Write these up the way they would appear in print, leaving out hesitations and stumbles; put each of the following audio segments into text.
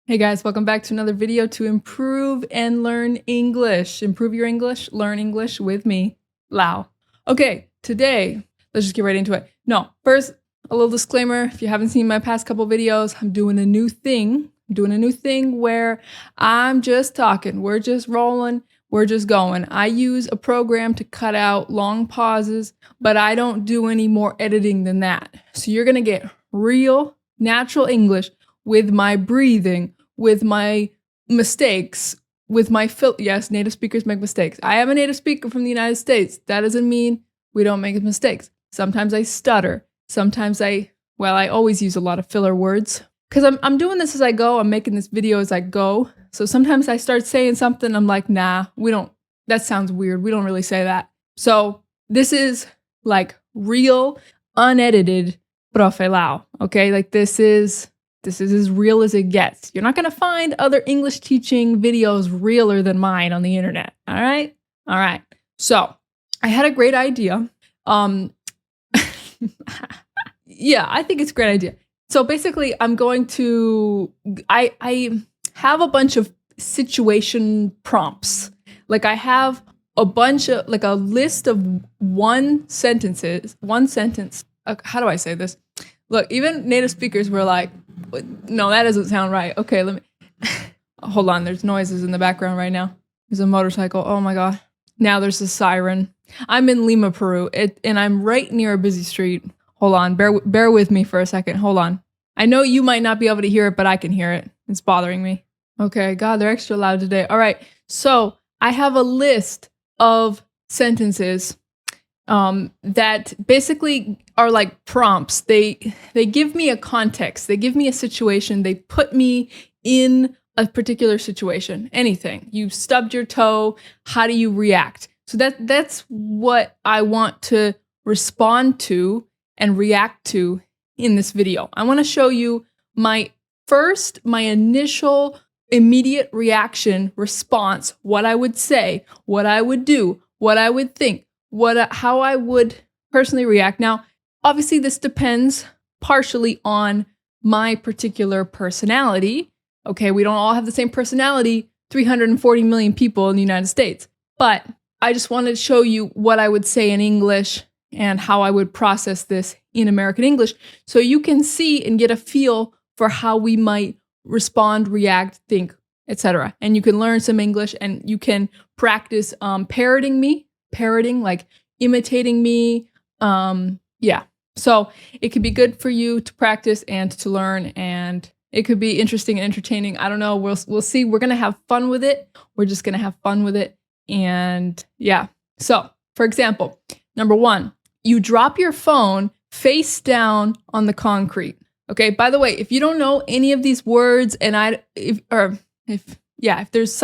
Hey guys, welcome back to another video to improve and learn English. Improve your English, learn English with me, Lau. Okay, today, let's just get right into it. No, first, a little disclaimer. If you haven't seen my past couple videos, I'm doing a new thing. I'm doing a new thing where I'm just talking. We're just rolling. We're just going. I use a program to cut out long pauses, but I don't do any more editing than that. So you're going to get real, natural English with my breathing, with my mistakes, with my yes, native speakers make mistakes. I am a native speaker from the United States. That doesn't mean we don't make mistakes. Sometimes I stutter. Sometimes I always use a lot of filler words because I'm doing this as I go. I'm making this video as I go. So sometimes I start saying something, I'm like, nah, that sounds weird. We don't really say that. So this is like real, unedited Profe Lau, okay? Like this is as real as it gets. You're not going to find other English teaching videos realer than mine on the internet. All right? All right. So I had a great idea. Yeah, I think it's a great idea. So basically I have a bunch of situation prompts. Like I have a bunch of, like a list of one sentence. How do I say this? Look, even native speakers were like, no, that doesn't sound right. Okay, let me, hold on. There's noises in the background right now. There's a motorcycle. Oh my God. Now there's a siren. I'm in Lima, Peru, and I'm right near a busy street. Hold on. Bear with me for a second. Hold on. I know you might not be able to hear it, but I can hear it. It's bothering me. Okay, God, they're extra loud today. All right. So I have a list of sentences that basically are like prompts. They give me a context. They give me a situation. They put me in a particular situation. Anything. You stubbed your toe. How do you react? So that's what I want to respond to and react to in this video. I want to show you my initial immediate reaction, response, what I would say, what I would do, what I would think, how I would personally react. Now, obviously this depends partially on my particular personality. Okay, we don't all have the same personality, 340 million people in the United States. But I just wanted to show you what I would say in English and how I would process this in American English so you can see and get a feel for how we might respond, react, think, etc. And you can learn some English and you can practice parroting, like imitating me. Yeah. So it could be good for you to practice and to learn, and it could be interesting and entertaining. I don't know. We'll see. We're going to have fun with it. We're just going to have fun with it. And yeah. So for example, number 1, you drop your phone face down on the concrete. Okay. By the way, if you don't know any of these words and if there's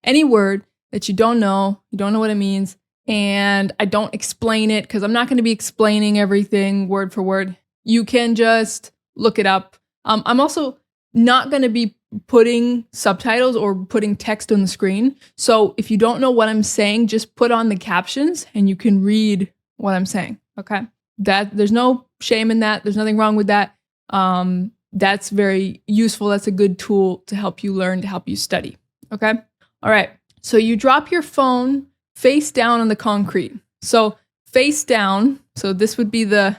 any word that you don't know what it means, and I don't explain it because I'm not going to be explaining everything word for word, you can just look it up. I'm also not going to be putting subtitles or putting text on the screen. So if you don't know what I'm saying, just put on the captions and you can read what I'm saying. Okay. There's no shame in that. There's nothing wrong with that. That's very useful. That's a good tool to help you learn, to help you study. Okay. All right. So you drop your phone face down on the concrete. So face down. So this would be the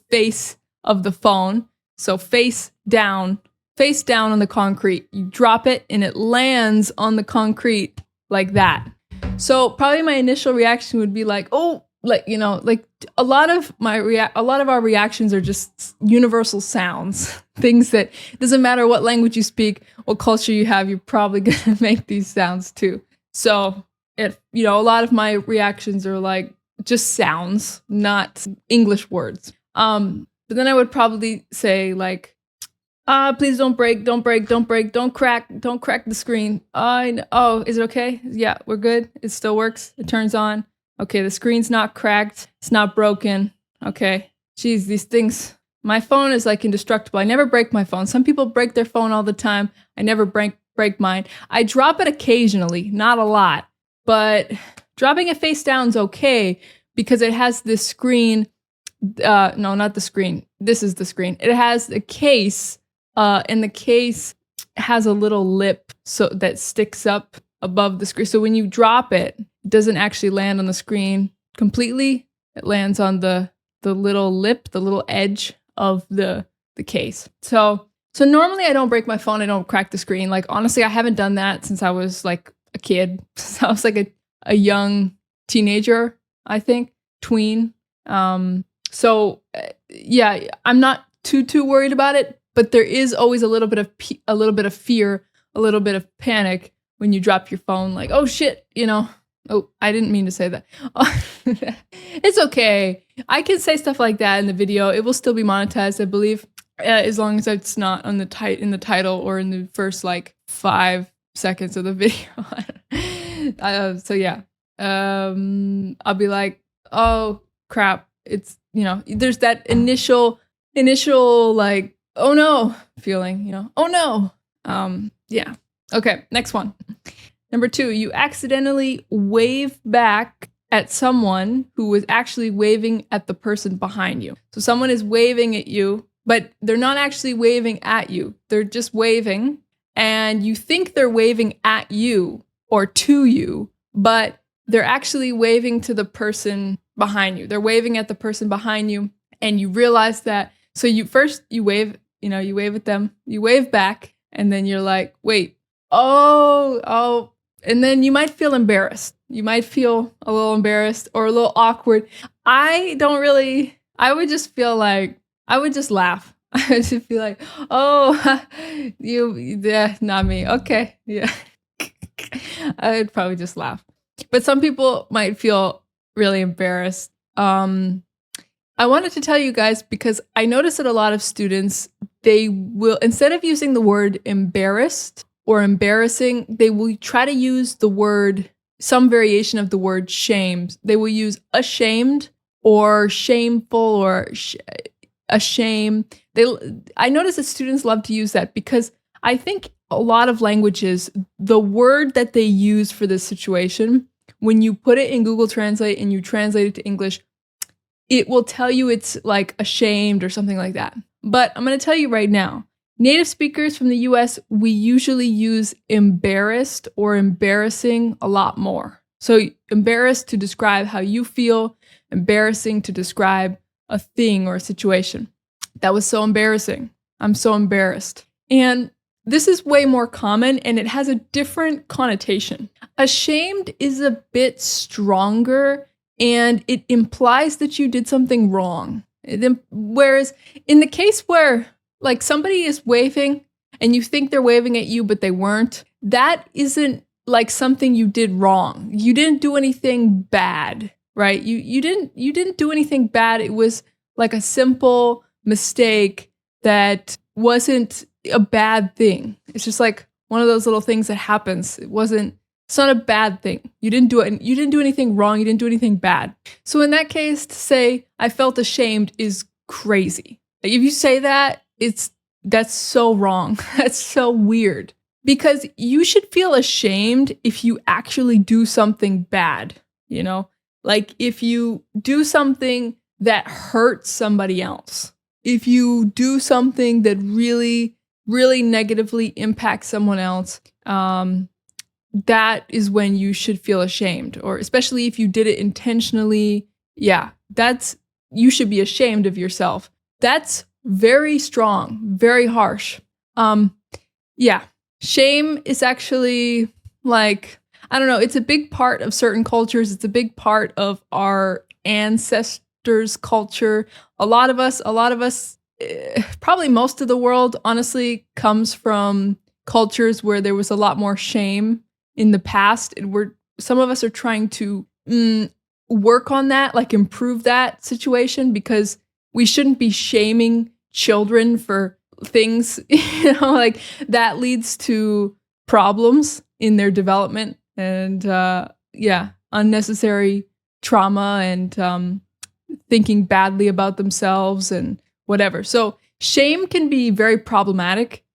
face of the phone. So face down on the concrete. You drop it and it lands on the concrete like that. So probably my initial reaction would be like, oh, like, you know, like a lot of our reactions are just universal sounds, things that doesn't matter what language you speak, what culture you have, you're probably going to make these sounds too. So a lot of my reactions are like just sounds, not English words. But then I would probably say like, please don't break, don't crack the screen. Oh, is it okay? Yeah, we're good. It still works. It turns on. Okay, the screen's not cracked. It's not broken. Okay. Geez, these things. My phone is like indestructible. I never break my phone. Some people break their phone all the time. I never break mine. I drop it occasionally, not a lot. But dropping it face down is okay because it has this screen. No, not the screen. This is the screen. It has a case, and the case has a little lip so that sticks up above the screen. So when you drop it, it doesn't actually land on the screen completely. It lands on the little lip, the little edge of the case. So normally I don't break my phone. I don't crack the screen. Like, honestly, I haven't done that since I was like a kid. Since I was like a young teenager, I think, tween. Yeah, I'm not too worried about it, but there is always a little bit of fear, a little bit of panic when you drop your phone, like, oh shit, oh, I didn't mean to say that. It's okay. I can say stuff like that in the video. It will still be monetized, I believe, as long as it's not on in the title or in the first like 5 seconds of the video. So yeah, I'll be like, oh crap, it's, there's that initial like, oh no feeling, oh no. Yeah. Okay, next one. Number 2, you accidentally wave back at someone who was actually waving at the person behind you. So someone is waving at you, but they're not actually waving at you. They're just waving, and you think they're waving at you or to you, but they're actually waving to the person behind you. They're waving at the person behind you, and you realize that. So you wave, you wave at them, you wave back, and then you're like, wait, oh, and then you might feel embarrassed. You might feel a little embarrassed or a little awkward. I would just feel like, I would just laugh. I would just feel like, oh, yeah, not me. Okay, yeah. I would probably just laugh. But some people might feel really embarrassed. I wanted to tell you guys because I noticed that a lot of students, they will, instead of using the word embarrassed or embarrassing, they will try to use the word, some variation of the word shamed. They will use ashamed or shameful or ashame. I notice that students love to use that because I think a lot of languages, the word that they use for this situation, when you put it in Google Translate and you translate it to English, it will tell you it's like ashamed or something like that. But I'm going to tell you right now, native speakers from the US, we usually use embarrassed or embarrassing a lot more. So embarrassed to describe how you feel, embarrassing to describe a thing or a situation. That was so embarrassing. I'm so embarrassed. And this is way more common and it has a different connotation. Ashamed is a bit stronger and it implies that you did something wrong. Whereas in the case where like somebody is waving and you think they're waving at you, but they weren't, that isn't like something you did wrong. You didn't do anything bad, right? You didn't do anything bad. It was like a simple mistake that wasn't a bad thing. It's just like one of those little things that happens. It's not a bad thing. You didn't do it. You didn't do anything wrong. You didn't do anything bad. So in that case, to say I felt ashamed is crazy. Like if you say that, that's so wrong. That's so weird. Because you should feel ashamed if you actually do something bad, Like if you do something that hurts somebody else. If you do something that really, really negatively impacts someone else, that is when you should feel ashamed, or especially if you did it intentionally. Yeah, you should be ashamed of yourself. That's very strong, very harsh. Yeah, shame is actually like, I don't know, it's a big part of certain cultures. It's a big part of our ancestors' culture. A lot of us, probably most of the world, honestly, comes from cultures where there was a lot more shame in the past. Some of us are trying to work on that, like improve that situation, because we shouldn't be shaming children for things, like that leads to problems in their development and unnecessary trauma and thinking badly about themselves and whatever. So shame can be very problematic.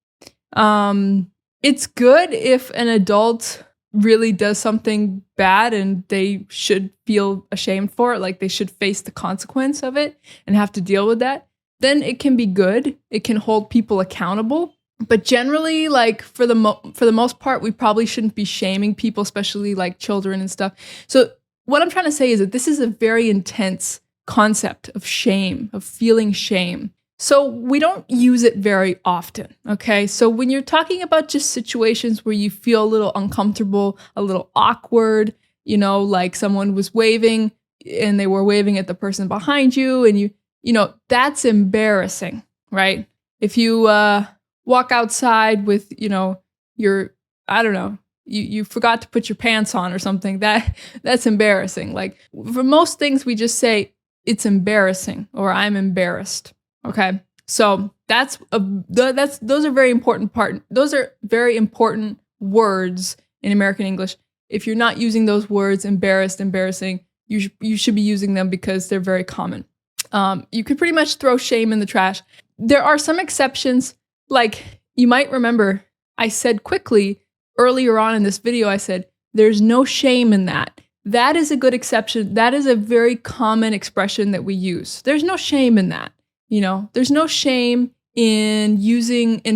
It's good if an adult really does something bad and they should feel ashamed for it, like they should face the consequence of it and have to deal with that. Then it can be good. It can hold people accountable. But generally, like for the most part, we probably shouldn't be shaming people, especially like children and stuff. So what I'm trying to say is that this is a very intense concept of shame, of feeling shame. So we don't use it very often, okay? So when you're talking about just situations where you feel a little uncomfortable, a little awkward, you know, like someone was waving and they were waving at the person behind you and you know, that's embarrassing, right? If you walk outside with, you know, I don't know, you forgot to put your pants on or something, that's embarrassing. Like for most things, we just say it's embarrassing or I'm embarrassed. Okay. So those are very important those are very important words in American English. If you're not using those words, embarrassed, embarrassing, you should be using them because they're very common. You could pretty much throw shame in the trash. There are some exceptions. Like you might remember I said quickly earlier on in this video, I said, there's no shame in that. That is a good exception. That is a very common expression that we use. There's no shame in that. You know, there's no shame in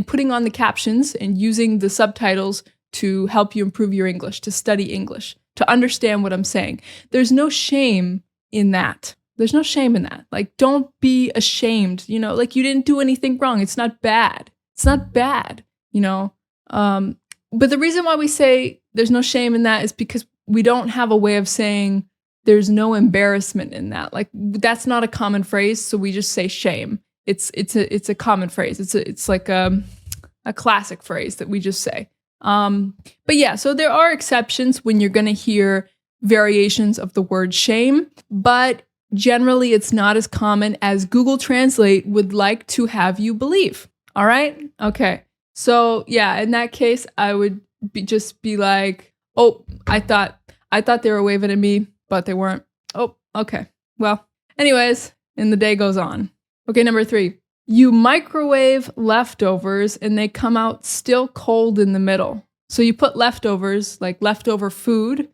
putting on the captions and using the subtitles to help you improve your English, to study English, to understand what I'm saying. There's no shame in that. There's no shame in that. Like, don't be ashamed, you know, like you didn't do anything wrong. It's not bad. It's not bad, you know. But the reason why we say there's no shame in that is because we don't have a way of saying there's no embarrassment in that. Like that's not a common phrase, so we just say shame. It's a common phrase. It's like a classic phrase that we just say. But yeah, so there are exceptions when you're going to hear variations of the word shame, but generally it's not as common as Google Translate would like to have you believe. All right? Okay. So yeah, in that case, I would just be like, oh, I thought they were waving at me, but they weren't. Oh, okay. Well, anyways, and the day goes on. Okay, number 3. You microwave leftovers and they come out still cold in the middle. So you put leftovers, like leftover food,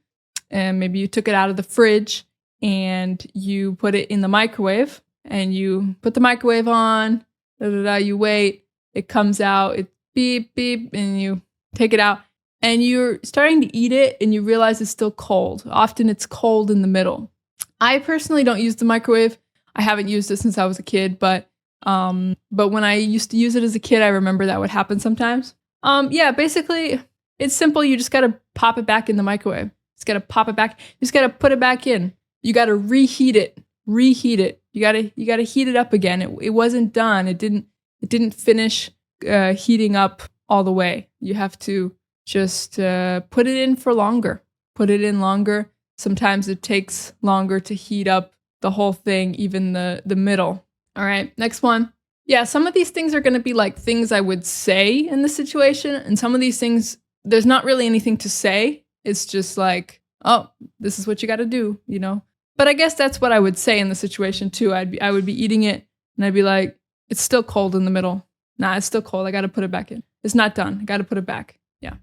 and maybe you took it out of the fridge and you put it in the microwave and you put the microwave on, you wait, it comes out, it beep, beep, and you take it out and you're starting to eat it and you realize it's still cold. Often it's cold in the middle. I personally don't use the microwave. I haven't used it since I was a kid, but when I used to use it as a kid, I remember that would happen sometimes. Yeah, basically it's simple. You just got to pop it back in the microwave. Just got to pop it back. You just got to put it back in. You got to reheat it. You got to heat it up again. It wasn't done. It didn't finish heating up all the way. You have to just put it in for longer. Put it in longer. Sometimes it takes longer to heat up the whole thing, even the middle. All right, next one. Yeah, some of these things are going to be like things I would say in the situation, and some of these things, there's not really anything to say. It's just like, oh, this is what you got to do, you know? But I guess that's what I would say in the situation too. I would be eating it, and I'd be like, it's still cold in the middle. Nah, it's still cold. I got to put it back in. It's not done. I got to put it back. Yeah.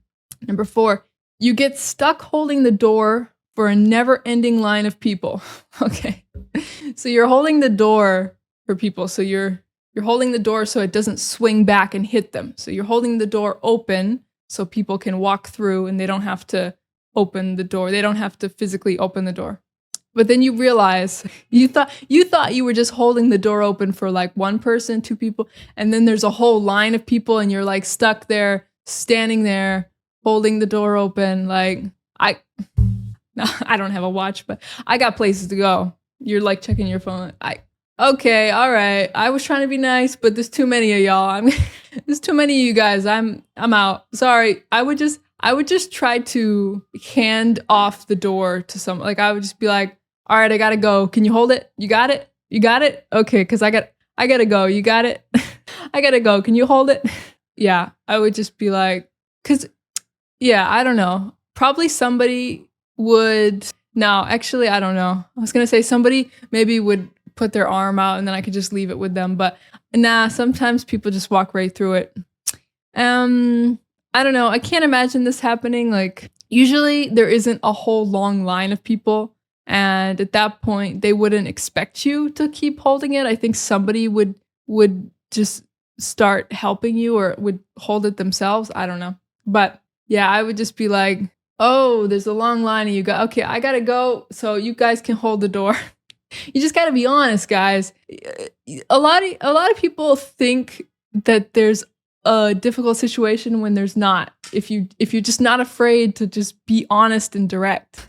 Number 4, you get stuck holding the door for a never-ending line of people. Okay. So you're holding the door for people. So you're holding the door so it doesn't swing back and hit them. So you're holding the door open so people can walk through and they don't have to open the door. They don't have to physically open the door. But then you realize you thought you were just holding the door open for like one person, 2 people, and then there's a whole line of people and you're like stuck there, standing there, holding the door open. Like I don't have a watch, but I got places to go. You're like checking your phone. Okay, all right. I was trying to be nice, but there's too many of y'all. There's too many of you guys. I'm out. Sorry. I would just try to hand off the door to someone. Like I would just be like, all right, I gotta go. Can you hold it? You got it? You got it? Okay, because I gotta go. You got it? I gotta go. Can you hold it? Yeah, I would just be like, because, yeah, I don't know. Probably somebody would, no, actually, I don't know. I was going to say somebody maybe would put their arm out and then I could just leave it with them. But nah, sometimes people just walk right through it. I don't know. I can't imagine this happening. Like, usually there isn't a whole long line of people. And at that point, they wouldn't expect you to keep holding it. I think somebody would just start helping you or would hold it themselves. I don't know. But yeah, I would just be like, oh, there's a long line and you go, okay, I gotta go. So you guys can hold the door. You just gotta be honest, guys. A lot of people think that there's a difficult situation when there's not. If you're just not afraid to just be honest and direct.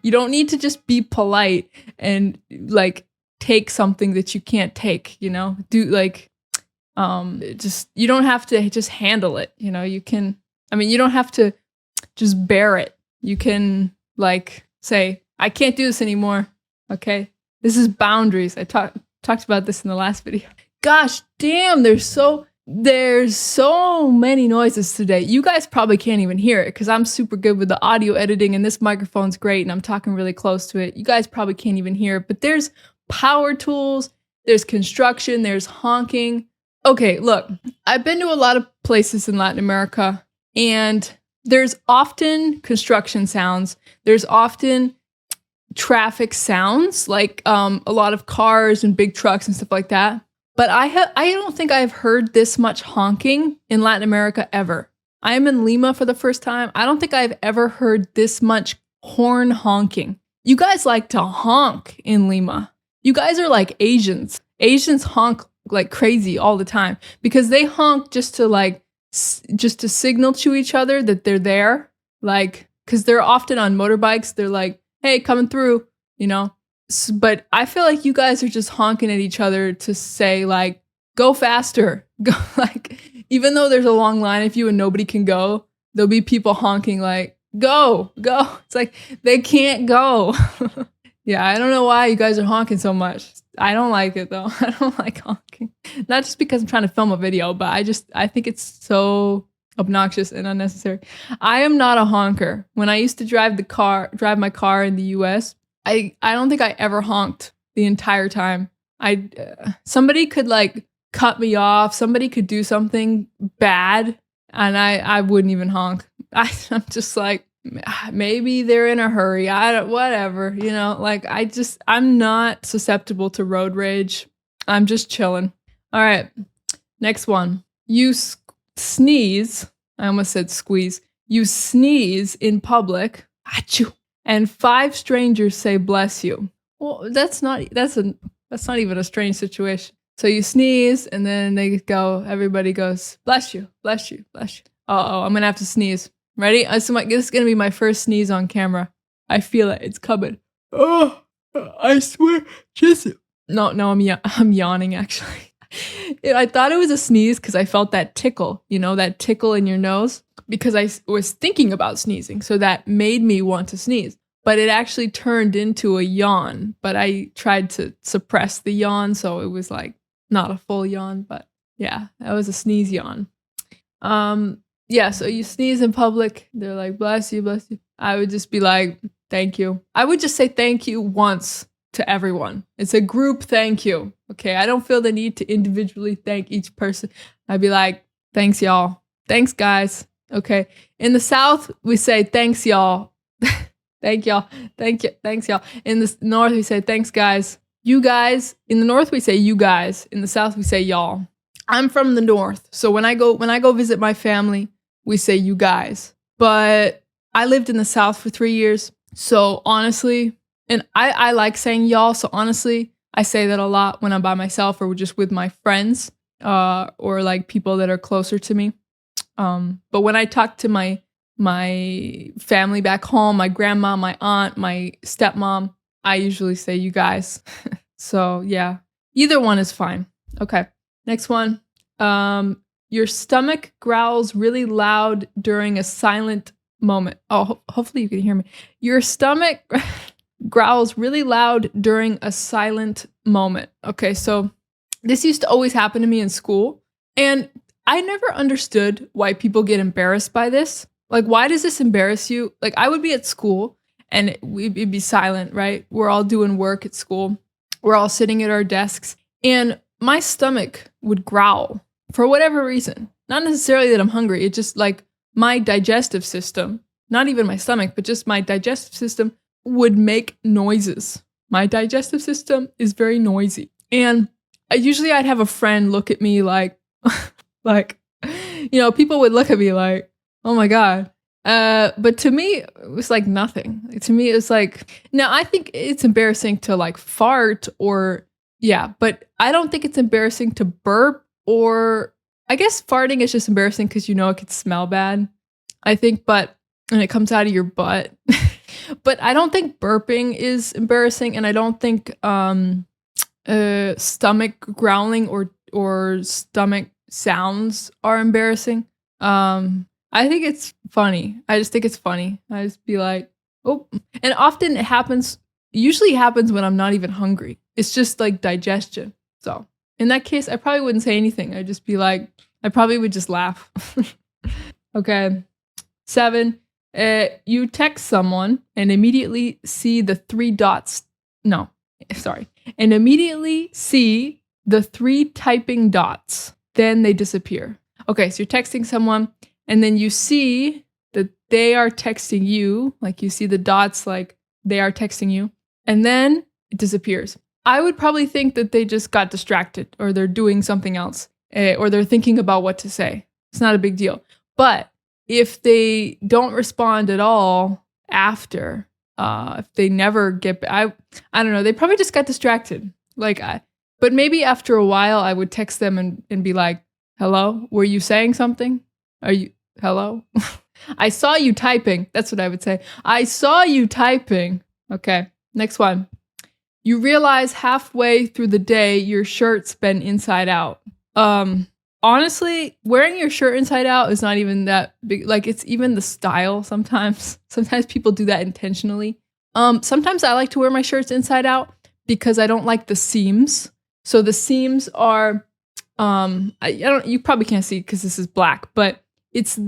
You don't need to just be polite and like take something that you can't take, do like just you don't have to just handle it, you don't have to just bear it. You can like say, I can't do this anymore. Okay, this is boundaries. I talked about this in the last video. Gosh damn, there's so many noises today. You guys probably can't even hear it because I'm super good with the audio editing and this microphone's great and I'm talking really close to it. You guys probably can't even hear it, but there's power tools, there's construction, there's honking. Okay, look, I've been to a lot of places in Latin America and there's often construction sounds. There's often traffic sounds, like a lot of cars and big trucks and stuff like that. But I don't think I've heard this much honking in Latin America ever. I am in Lima for the first time. I don't think I've ever heard this much horn honking. You guys like to honk in Lima. You guys are like Asians. Asians honk like crazy all the time because they honk just to signal to each other that they're there. Like, because they're often on motorbikes. They're like, hey, coming through, But I feel like you guys are just honking at each other to say like, go faster. Go, like, even though there's a long line of you and nobody can go, there'll be people honking like, go. It's like, they can't go. Yeah, I don't know why you guys are honking so much. I don't like it though. I don't like honking. Not just because I'm trying to film a video, but I think it's so obnoxious and unnecessary. I am not a honker. When I used to drive my car in the US, I don't think I ever honked the entire time. Somebody could like cut me off. Somebody could do something bad and I wouldn't even honk. I'm just like, maybe they're in a hurry. Whatever, like I'm not susceptible to road rage. I'm just chilling. All right. Next one. You sneeze. I almost said squeeze. You sneeze in public. Achoo. And 5 strangers say bless you. Well, that's not even a strange situation. So you sneeze and then everybody goes, bless you, bless you, bless you. Uh-oh, I'm gonna have to sneeze. Ready? This is gonna be my first sneeze on camera. I feel it, it's coming. Oh, I swear, No, I'm yawning actually. I thought it was a sneeze because I felt that tickle, that tickle in your nose, because I was thinking about sneezing. So that made me want to sneeze. But it actually turned into a yawn. But I tried to suppress the yawn. So it was like not a full yawn. But yeah, that was a sneeze yawn. Yeah, so you sneeze in public. They're like, bless you, bless you. I would just be like, thank you. I would just say thank you once to everyone. It's a group thank you. Okay, I don't feel the need to individually thank each person. I'd be like, thanks, y'all. Thanks, guys. Okay. In the South, we say thanks, y'all. Thank y'all. Thank you. Thanks, y'all. In the North, we say thanks, guys. You guys. In the North, we say you guys. In the South, we say y'all. I'm from the North, so when I go visit my family, we say you guys. But I lived in the South for 3 years, so honestly, and I like saying y'all. So honestly, I say that a lot when I'm by myself or just with my friends, or like people that are closer to me. But when I talk to my family back home, my grandma, my aunt, my stepmom, I usually say you guys. So yeah, either one is fine. Okay, next one. Your stomach growls really loud during a silent moment. Oh, hopefully you can hear me. Your stomach growls really loud during a silent moment. Okay, so this used to always happen to me in school, and I never understood why people get embarrassed by this. Like, why does this embarrass you? Like, I would be at school and it'd be silent, right? We're all doing work at school. We're all sitting at our desks, and my stomach would growl for whatever reason. Not necessarily that I'm hungry. It's just like my digestive system, not even my stomach, but just my digestive system would make noises. My digestive system is very noisy. And I'd have a friend look at me like, Like, people would look at me like, oh my God. But to me, it was like nothing. To me, it was like, now I think it's embarrassing to like fart or, yeah, but I don't think it's embarrassing to burp, or I guess farting is just embarrassing because it could smell bad, I think, and it comes out of your butt. But I don't think burping is embarrassing, and I don't think stomach growling or stomach sounds are embarrassing. I think it's funny. I just think it's funny. I just be like, oh, and often usually happens when I'm not even hungry. It's just like digestion. So in that case, I probably wouldn't say anything. I'd just be like, I probably would just laugh. Okay. 7, you text someone and immediately see the 3 dots. No, sorry. And immediately see the 3 typing dots. Then they disappear. Okay, so you're texting someone and then you see that they are texting you. Like you see the dots like they are texting you. And then it disappears. I would probably think that they just got distracted, or they're doing something else, or they're thinking about what to say. It's not a big deal. But if they don't respond at all after, if they never get, I don't know, they probably just got distracted. But maybe after a while, I would text them and be like, hello, were you saying something? Hello? I saw you typing. That's what I would say. I saw you typing. Okay, next one. You realize halfway through the day your shirt's been inside out. Honestly, wearing your shirt inside out is not even that big. Like, it's even the style sometimes. Sometimes people do that intentionally. Sometimes I like to wear my shirts inside out because I don't like the seams. So the seams are, you probably can't see because this is black, but it's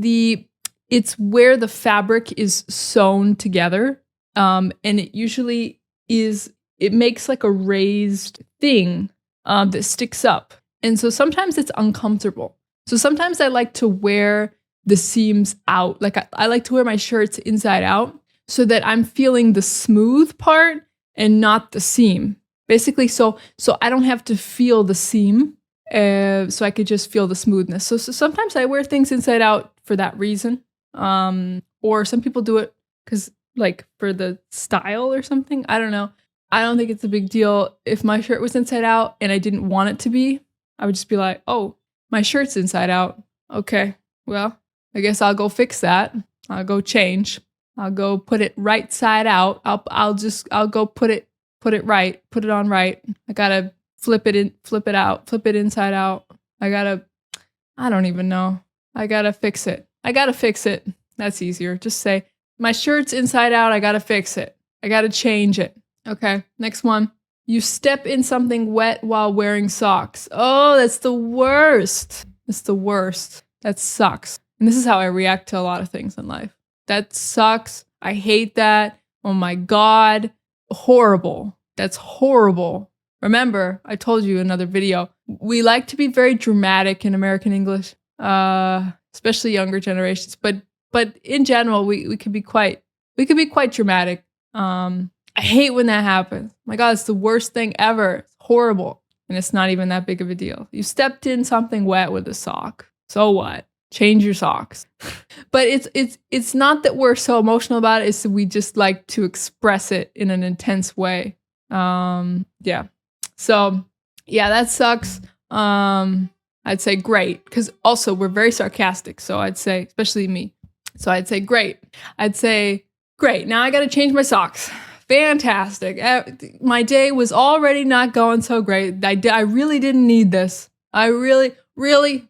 where the fabric is sewn together. And it usually it makes like a raised thing that sticks up. And so sometimes it's uncomfortable. So sometimes I like to wear the seams out. Like I like to wear my shirts inside out so that I'm feeling the smooth part and not the seam. Basically, so I don't have to feel the seam. So I could just feel the smoothness. So sometimes I wear things inside out for that reason. Or some people do it because like for the style or something. I don't know. I don't think it's a big deal. If my shirt was inside out and I didn't want it to be, I would just be like, oh, my shirt's inside out. Okay, well, I guess I'll go fix that. I'll go change. I'll go put it right side out. I'll go put it right, put it on right. I gotta flip it out, flip it inside out. I don't even know. I gotta fix it. That's easier. Just say, my shirt's inside out. I gotta fix it. I gotta change it. Okay, next one. You step in something wet while wearing socks. Oh, that's the worst. That sucks. And this is how I react to a lot of things in life. That sucks. I hate that. Oh my God. Horrible. That's horrible. Remember, I told you in another video, we like to be very dramatic in American English, especially younger generations. But in general, we could be quite dramatic. I hate when that happens. My God, it's the worst thing ever. It's horrible. And it's not even that big of a deal. You stepped in something wet with a sock. So what? Change your socks. But it's not that we're so emotional about it. It's that we just like to express it in an intense way. Yeah. So yeah, that sucks. I'd say great. Because also we're very sarcastic. So I'd say, especially me. So I'd say great. I'd say great. Now I got to change my socks. Fantastic. My day was already not going so great. I really didn't need this. I really I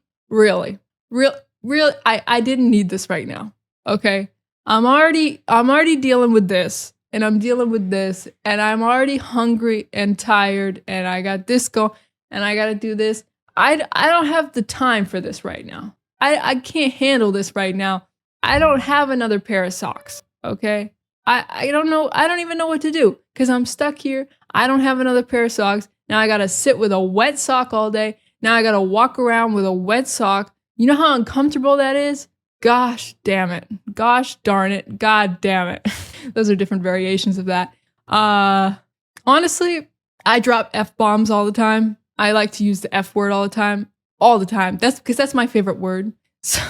didn't need this right now. Okay. I'm already dealing with this, and I'm dealing with this, and I'm already hungry and tired, and I got this go, and I got to do this. I don't have the time for this right now. I can't handle this right now. I don't have another pair of socks. Okay. I don't know. I don't even know what to do because I'm stuck here. I don't have another pair of socks. Now I got to sit with a wet sock all day. Now I got to walk around with a wet sock. You know how uncomfortable that is? Gosh damn it. Gosh darn it. God damn it. Those are different variations of that. Honestly, I drop F-bombs all the time. I like to use the F word all the time. all the time. That's because that's my favorite word. So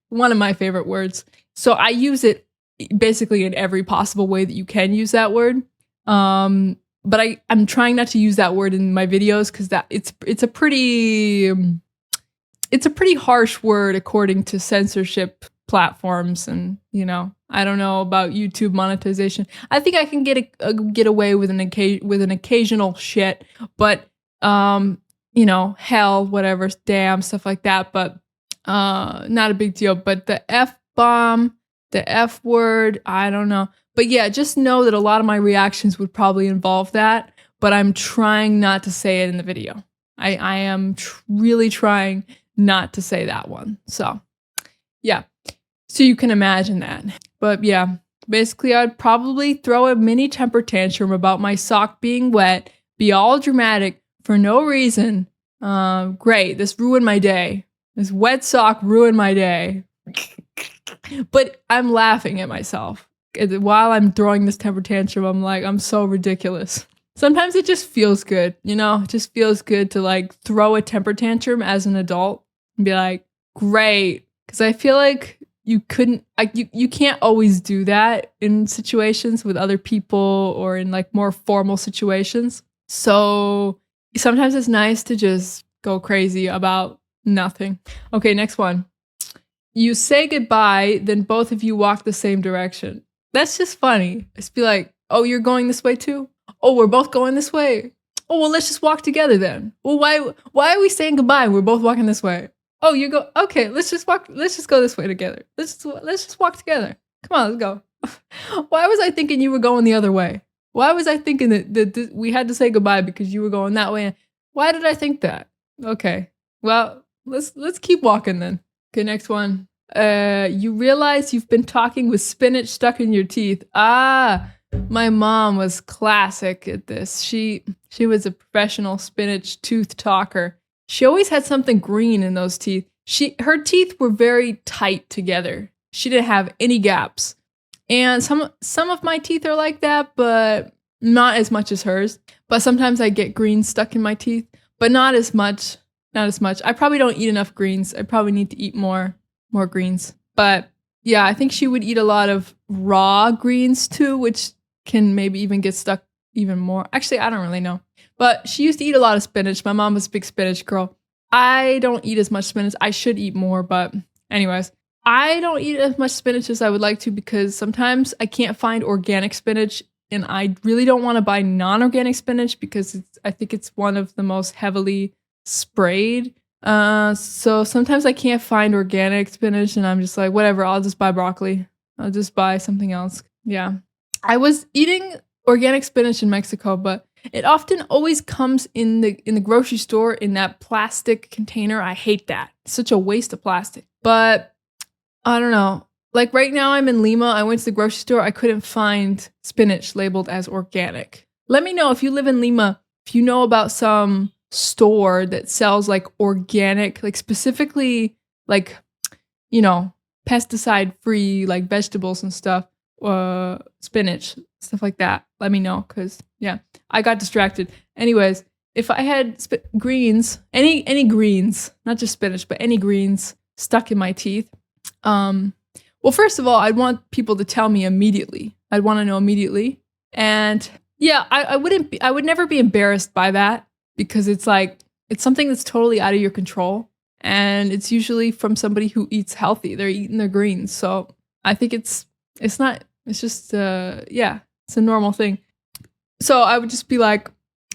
one of my favorite words. So I use it basically in every possible way that you can use that word. But I'm trying not to use that word in my videos because it's a pretty harsh word according to censorship platforms, and I don't know about YouTube monetization. I think I can get away with an occasional shit, but hell, whatever, damn, stuff like that, but not a big deal. But the F-bomb, the F word, I don't know. But yeah, just know that a lot of my reactions would probably involve that, but I'm trying not to say it in the video. I am really trying not to say that one. So yeah, so you can imagine that. But yeah, basically I'd probably throw a mini temper tantrum about my sock being wet, be all dramatic for no reason. Great, this ruined my day. This wet sock ruined my day. But I'm laughing at myself. While I'm throwing this temper tantrum, I'm like, I'm so ridiculous. Sometimes it just feels good, it just feels good to like throw a temper tantrum as an adult and be like, great. Because I feel like you can't always do that in situations with other people or in like more formal situations. So sometimes it's nice to just go crazy about nothing. Okay, next one. You say goodbye, then both of you walk the same direction. That's just funny. Just be like, oh, you're going this way too? Oh, we're both going this way. Oh, well, let's just walk together then. Well, why are we saying goodbye? We're both walking this way. Oh, okay, let's just walk. Let's just go this way together. Let's just walk together. Come on, let's go. Why was I thinking you were going the other way? Why was I thinking that we had to say goodbye because you were going that way? Why did I think that? Okay, well, let's keep walking then. Okay, next one. You realize you've been talking with spinach stuck in your teeth. Ah, my mom was classic at this. She was a professional spinach tooth talker. She always had something green in those teeth. Her teeth were very tight together. She didn't have any gaps. And some of my teeth are like that, but not as much as hers. But sometimes I get greens stuck in my teeth, but not as much. Not as much. I probably don't eat enough greens. I probably need to eat more greens. But yeah, I think she would eat a lot of raw greens too, which can maybe even get stuck even more. Actually, I don't really know. But she used to eat a lot of spinach. My mom was a big spinach girl. I don't eat as much spinach. I should eat more, but anyways, I don't eat as much spinach as I would like to because sometimes I can't find organic spinach, and I really don't want to buy non-organic spinach because I think it's one of the most heavily sprayed. So sometimes I can't find organic spinach, and I'm just like, whatever, I'll just buy broccoli. I'll just buy something else. Yeah. I was eating organic spinach in Mexico, but it often always comes in the grocery store in that plastic container. I hate that. It's such a waste of plastic. But I don't know. Like right now I'm in Lima. I went to the grocery store. I couldn't find spinach labeled as organic. Let me know if you live in Lima, if you know about some store that sells like organic, like specifically like, pesticide free, like vegetables and stuff, spinach, stuff like that. Let me know, because yeah, I got distracted. Anyways, if I had greens, any greens, not just spinach, but any greens stuck in my teeth, well, first of all, I'd want people to tell me immediately. I'd want to know immediately. And yeah, I would never be embarrassed by that, because it's something that's totally out of your control. And it's usually from somebody who eats healthy. They're eating their greens. So I think it's just, it's a normal thing. So I would just be like,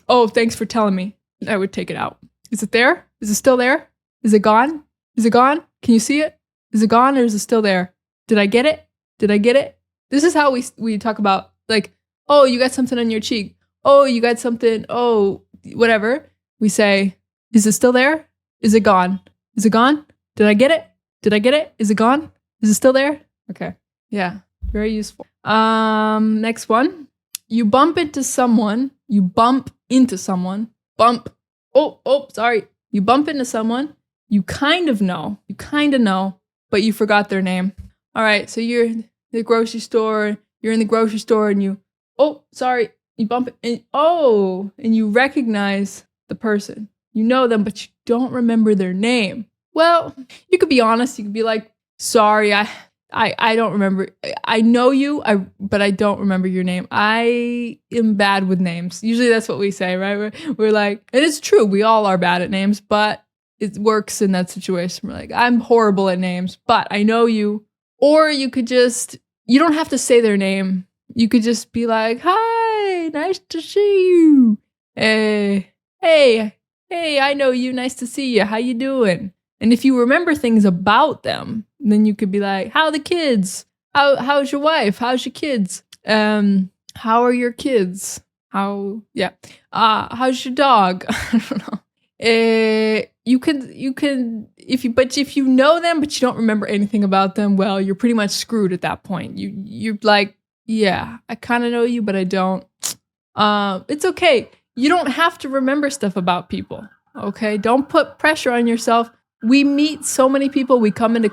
oh, thanks for telling me. I would take it out. Is it there? Is it still there? Is it gone? Is it gone? Can you see it? Is it gone or is it still there? Did I get it? Did I get it? This is how we talk about, like, oh, you got something on your cheek. Oh, you got something. Oh, whatever. We say, is it still there? Is it gone? Is it gone? Did I get it? Did I get it? Is it gone? Is it still there? Okay. Yeah. Very useful. Next one. You bump into someone. Oh, sorry. You bump into someone. You kind of know, but you forgot their name. All right. So you're in the grocery store. And you, oh, sorry. You bump it. And you recognize the person. You know them, but you don't remember their name. Well, you could be honest. You could be like, sorry, I don't remember. I know you, but I don't remember your name. I am bad with names. Usually that's what we say, right? We're like, and it's true. We all are bad at names, but it works in that situation. We're like, I'm horrible at names, but I know you. Or you could just, you don't have to say their name. You could just be like, hi, nice to see you. Hey, I know you. Nice to see you. How you doing? And if you remember things about them, then you could be like, how are the kids? How's your wife? How's your kids? How are your kids? How's your dog? I don't know. You can if you know them but you don't remember anything about them, well, you're pretty much screwed at that point. You're like, yeah, I kind of know you, but I don't. It's okay. You don't have to remember stuff about people. Okay, don't put pressure on yourself. We meet so many people. We come into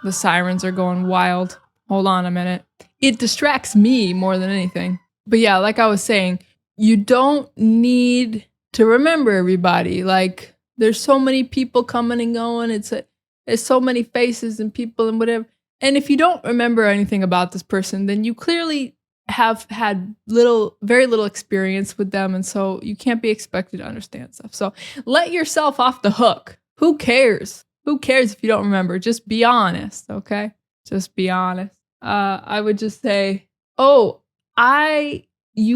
the sirens are going wild. Hold on a minute. It distracts me more than anything. But yeah, like I was saying, you don't need to remember everybody. Like, there's so many people coming and going. There's so many faces and people and whatever. And if you don't remember anything about this person, then you clearly have had very little experience with them. And so you can't be expected to understand stuff. So let yourself off the hook. Who cares? Who cares if you don't remember? Just be honest, okay? Just be honest. I would just say, you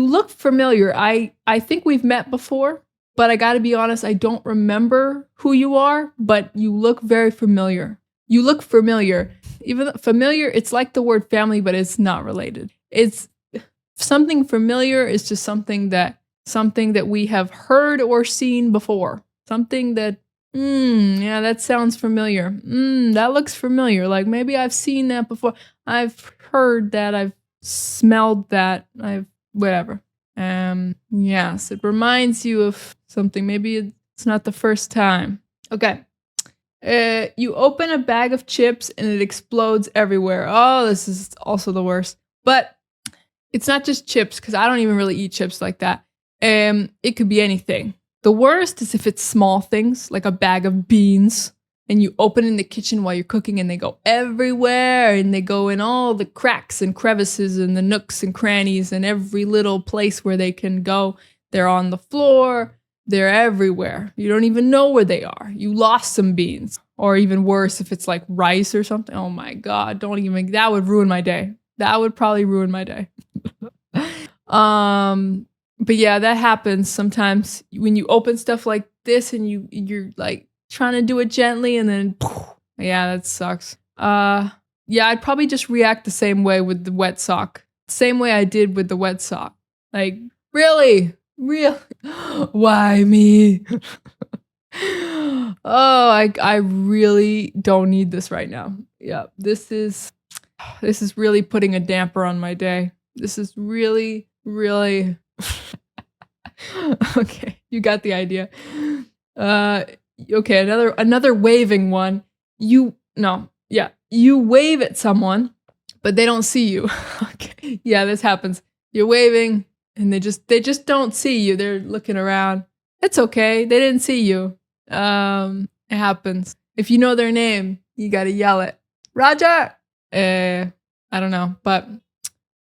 look familiar. I think we've met before, but I gotta be honest, I don't remember who you are, but you look very familiar. You look familiar. Even familiar, it's like the word family, but it's not related. It's something familiar is just something that we have heard or seen before. Something that, yeah, that sounds familiar. That looks familiar. Like maybe I've seen that before. I've heard that. I've smelled that. Whatever. Yes, it reminds you of something. Maybe it's not the first time. Okay. You open a bag of chips and it explodes everywhere. Oh, this is also the worst. But it's not just chips, because I don't even really eat chips like that. It could be anything. The worst is if it's small things, like a bag of beans, and you open in the kitchen while you're cooking and they go everywhere, and they go in all the cracks and crevices and the nooks and crannies and every little place where they can go. They're on the floor. They're everywhere. You don't even know where they are. You lost some beans. Or even worse, if it's like rice or something. Oh my God, that would ruin my day. That would probably ruin my day. But yeah, that happens sometimes when you open stuff like this and you're like trying to do it gently and then, yeah, that sucks. Yeah, I'd probably just react the same way with the wet sock. Same way I did with the wet sock. Like, really? Why me? Oh, I really don't need this right now. Yeah, this is really putting a damper on my day. This is really okay, you got the idea. Okay, another waving one. You wave at someone, but they don't see you. Okay. Yeah, this happens. You're waving and they just don't see you. They're looking around. It's okay. They didn't see you. It happens. If you know their name, you gotta yell it. Roger! I don't know, but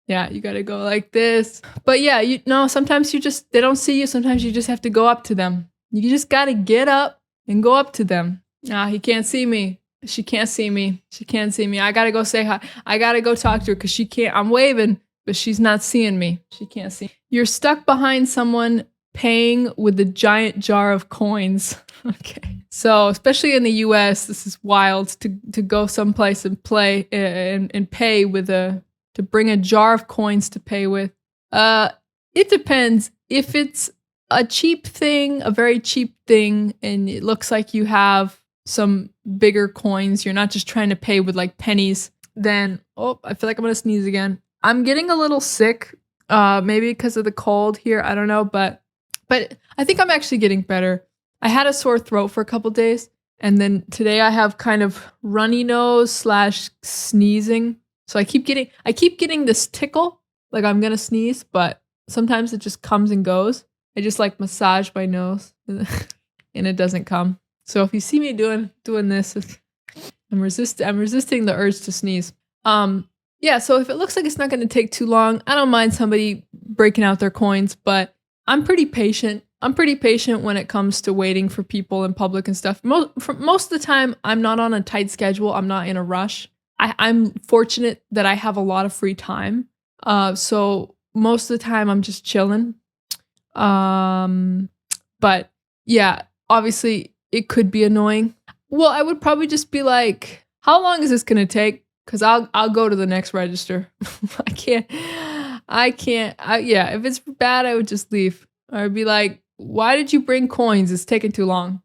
yeah, you gotta go like this. But yeah, sometimes they don't see you. Sometimes you just have to go up to them. You just gotta get up and go up to them. He can't see me. She can't see me. She can't see me. I gotta go say hi. I gotta go talk to her because she can't. I'm waving, but she's not seeing me. She can't see. You're stuck behind someone paying with a giant jar of coins. Okay. So, especially in the US, this is wild to go someplace and play and pay to bring a jar of coins to pay with. It depends. If it's a cheap thing, a very cheap thing, and it looks like you have some bigger coins, you're not just trying to pay with like pennies, then, I feel like I'm going to sneeze again. I'm getting a little sick, maybe because of the cold here. I don't know, but I think I'm actually getting better. I had a sore throat for a couple days, and then today I have kind of runny nose / sneezing. So I keep getting this tickle, like I'm gonna sneeze, but sometimes it just comes and goes. I just like massage my nose. and it doesn't come. So if you see me doing this, I'm resisting the urge to sneeze. Yeah, so if it looks like it's not going to take too long, I don't mind somebody breaking out their coins, but I'm pretty patient. I'm pretty patient when it comes to waiting for people in public and stuff. Most of the time, I'm not on a tight schedule. I'm not in a rush. I'm fortunate that I have a lot of free time. So most of the time, I'm just chilling. But yeah, obviously, it could be annoying. Well, I would probably just be like, how long is this going to take? Because I'll go to the next register. I can't. Yeah, if it's bad, I would just leave. I'd be like, why did you bring coins? It's taking too long.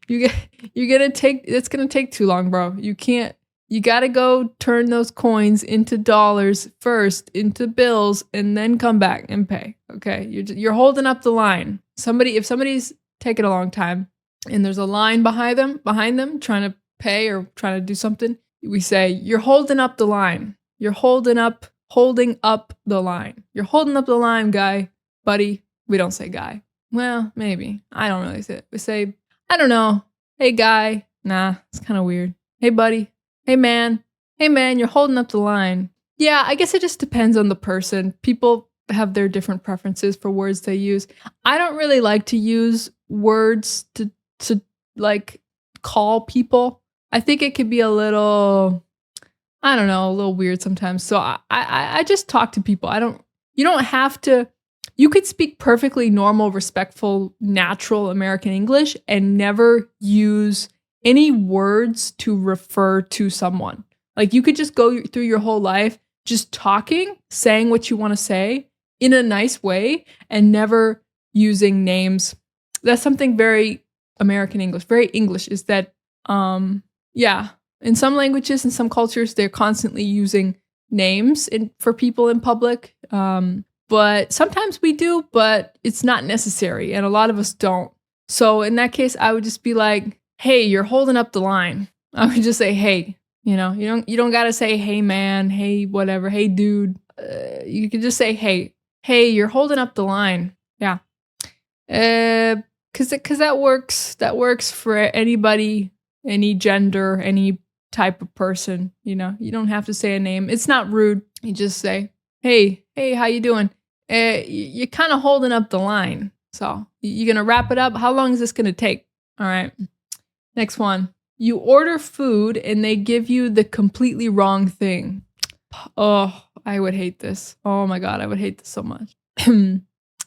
It's gonna take too long, bro. You gotta go turn those coins into dollars first, into bills, and then come back and pay. Okay, you're holding up the line. If somebody's taking a long time and there's a line behind them trying to pay or trying to do something, we say, you're holding up the line. You're holding up the line. You're holding up the line, guy, buddy. We don't say guy. Well, maybe. I don't really say it. We say, I don't know. Hey, guy. Nah, it's kind of weird. Hey, buddy. Hey, man. Hey, man, you're holding up the line. Yeah, I guess it just depends on the person. People have their different preferences for words they use. I don't really like to use words to like call people. I think it could be a little, I don't know, a little weird sometimes. So I just talk to people. You don't have to, you could speak perfectly normal, respectful, natural American English and never use any words to refer to someone. Like you could just go through your whole life just talking, saying what you want to say in a nice way and never using names. That's something very American English, very English, is that, yeah, in some languages, in some cultures, they're constantly using names for people in public. But sometimes we do, but it's not necessary. And a lot of us don't. So in that case, I would just be like, hey, you're holding up the line. I would just say, hey, you don't got to say, hey, man, hey, whatever, hey, dude. You can just say, hey, you're holding up the line. Yeah. Cause that works for anybody, any gender, any type of person, you don't have to say a name. It's not rude. You just say, hey, how you doing? You're kind of holding up the line. So you're going to wrap it up. How long is this going to take? All right. Next one. You order food and they give you the completely wrong thing. Oh, I would hate this. Oh my God. I would hate this so much.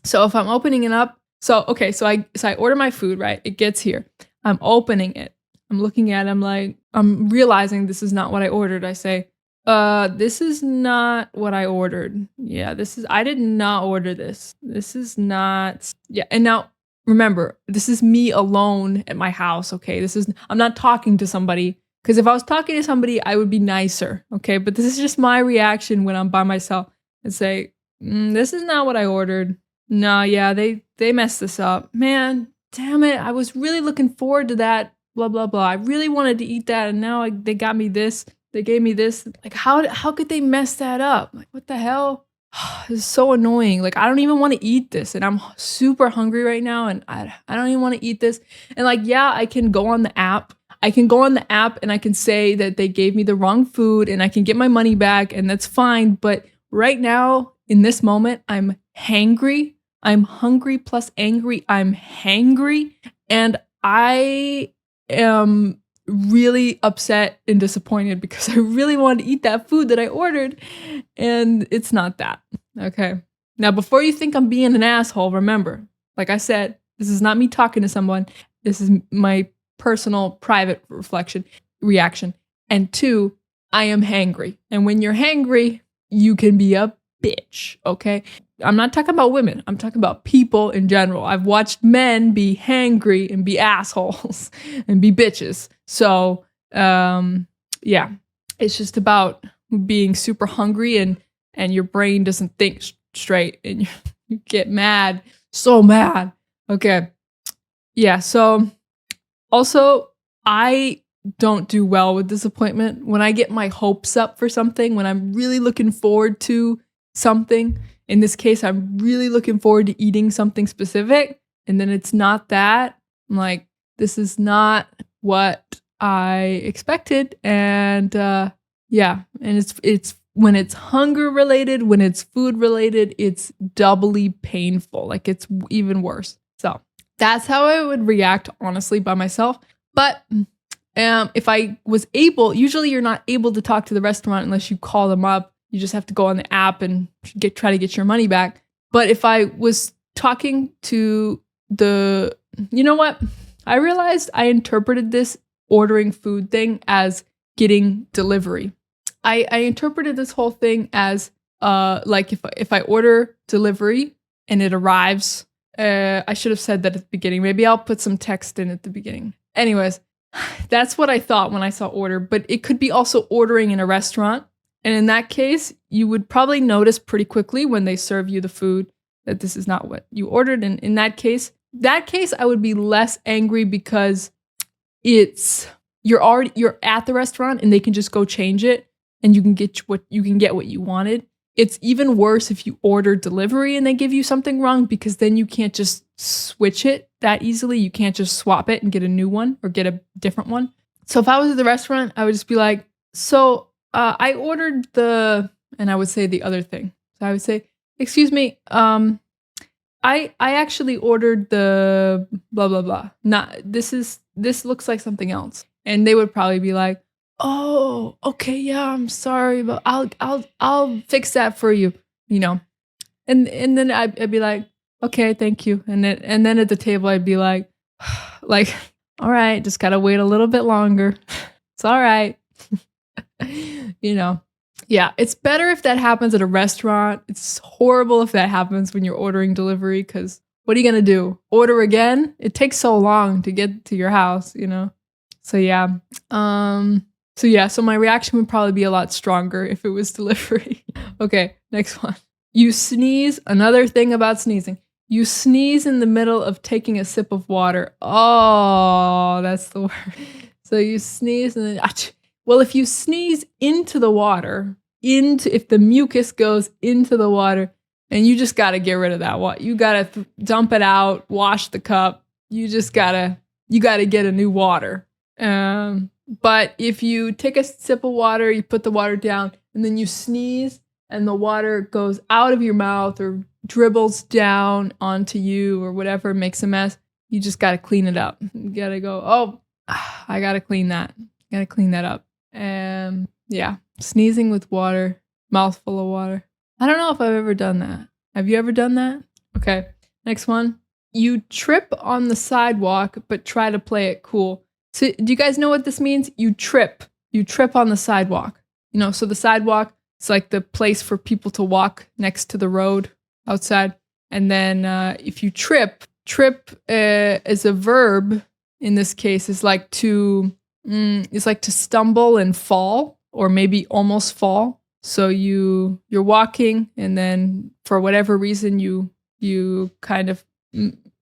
So if I'm opening it up, so I order my food, right? It gets here. I'm opening it. I'm looking at it. I'm realizing this is not what I ordered. I say, this is not what I ordered. Yeah, I did not order this. This is not, yeah. And now remember, this is me alone at my house. Okay. I'm not talking to somebody, because if I was talking to somebody, I would be nicer. Okay. But this is just my reaction when I'm by myself and say, this is not what I ordered. No, yeah, they messed this up. Man, damn it. I was really looking forward to that. Blah, blah, blah. I really wanted to eat that. And now they got me this. They gave me this. Like, how could they mess that up? Like, what the hell? This is so annoying. Like, I don't even want to eat this. And I'm super hungry right now. And I don't even want to eat this. And like, yeah, I can go on the app. And I can say that they gave me the wrong food and I can get my money back. And that's fine. But right now, in this moment, I'm hangry. I'm hungry plus angry. I'm hangry. And I am really upset and disappointed because I really wanted to eat that food that I ordered. And it's not that. Okay. Now, before you think I'm being an asshole, remember, like I said, this is not me talking to someone. This is my personal, private reaction. And 2, I am hangry. And when you're hangry, you can be a bitch, okay? I'm not talking about women. I'm talking about people in general. I've watched men be hangry and be assholes and be bitches. So, yeah, it's just about being super hungry and your brain doesn't think straight and you get mad, so mad. Okay. Yeah. So also, I don't do well with disappointment. When I get my hopes up for something, when I'm really looking forward to something, in this case, I'm really looking forward to eating something specific, and then it's not that, I'm like, this is not what I expected. And yeah, and it's when it's hunger related, when it's food related, it's doubly painful. Like it's even worse. So that's how I would react, honestly, by myself. But if I was able, usually you're not able to talk to the restaurant unless you call them up. You just have to go on the app and try to get your money back. But if I was talking to you know what? I realized I interpreted this ordering food thing as getting delivery. I interpreted this whole thing as like if I order delivery and it arrives, I should have said that at the beginning. Maybe I'll put some text in at the beginning. Anyways, that's what I thought when I saw order, but it could be also ordering in a restaurant. And in that case, you would probably notice pretty quickly when they serve you the food that this is not what you ordered. And in that case, I would be less angry because you're at the restaurant and they can just go change it and you can get what you wanted. It's even worse if you order delivery and they give you something wrong, because then you can't just switch it that easily. You can't just swap it and get a new one or get a different one. So if I was at the restaurant, I would just be like, so I ordered and I would say the other thing. So I would say, excuse me, I actually ordered the blah, blah, blah. This looks like something else. And they would probably be like, oh, okay, yeah, I'm sorry, but I'll fix that for you, you know. And then I'd be like, okay, thank you. And then at the table I'd be like, all right, just gotta wait a little bit longer. It's all right. You know. Yeah, it's better if that happens at a restaurant. It's horrible if that happens when you're ordering delivery, because what are you going to do? Order again? It takes so long to get to your house, you know? So yeah. So my reaction would probably be a lot stronger if it was delivery. Okay, next one. You sneeze. Another thing about sneezing. You sneeze in the middle of taking a sip of water. Oh, that's the worst. So you sneeze and then... Well, if you sneeze into the water, if the mucus goes into the water, and you just got to get rid of that water. You got to dump it out, wash the cup. You got to get a new water. But if you take a sip of water, you put the water down, and then you sneeze, and the water goes out of your mouth or dribbles down onto you or whatever, makes a mess, you just got to clean it up. You got to go, oh, I got to clean that. Got to clean that up. Yeah, sneezing with water, mouthful of water. I don't know if I've ever done that. Have you ever done that? Okay, next one. You trip on the sidewalk, but try to play it cool. So do you guys know what this means? You trip on the sidewalk. You know, so the sidewalk is like the place for people to walk next to the road outside. And then if you trip as a verb in this case is like to stumble and fall, or maybe almost fall. So you're walking, and then for whatever reason you kind of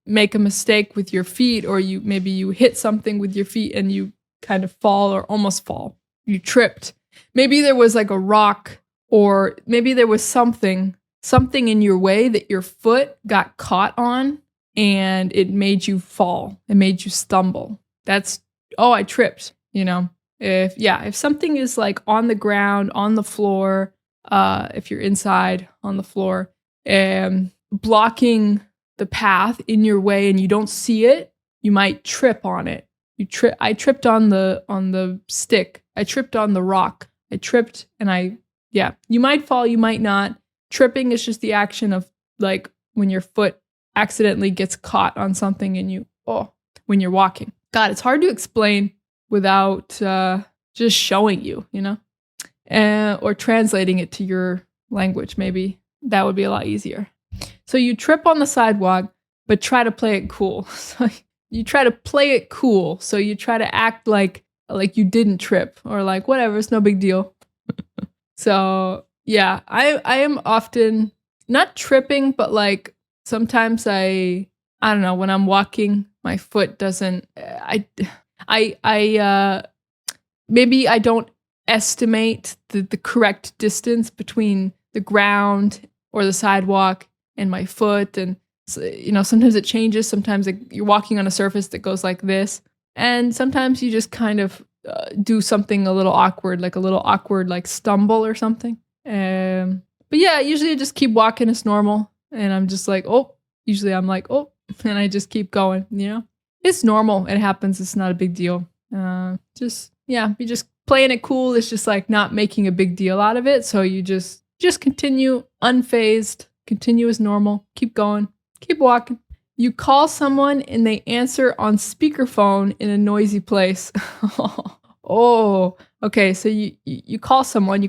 make a mistake with your feet, or maybe you hit something with your feet and you kind of fall or almost fall. You tripped. Maybe there was like a rock, or maybe there was something in your way that your foot got caught on and it made you fall. It made you stumble. That's, oh, I tripped, you know. If something is like on the ground, on the floor, if you're inside on the floor, blocking the path in your way and you don't see it, you might trip on it. I tripped on the stick. I tripped on the rock. I tripped and you might fall, you might not. Tripping is just the action of like when your foot accidentally gets caught on something and when you're walking. God, it's hard to explain without just showing you, you know, or translating it to your language. Maybe that would be a lot easier. So you trip on the sidewalk, but try to play it cool. So you try to play it cool. So you try to act like you didn't trip, or like whatever, it's no big deal. So yeah, I am often not tripping, but like sometimes I don't know, when I'm walking, my foot doesn't, maybe I don't estimate the correct distance between the ground or the sidewalk and my foot. And So, sometimes it changes. Sometimes you're walking on a surface that goes like this. And sometimes you just kind of do something a little awkward, like stumble or something. But yeah, usually I just keep walking as normal. And I'm just like, oh, usually I'm like, oh, and I just keep going, It's normal. It happens. It's not a big deal. You're just playing it cool. It's just like not making a big deal out of it. So you just continue unfazed, continue as normal, keep going, keep walking. You call someone and they answer on speakerphone in a noisy place. Oh, okay. So you call someone,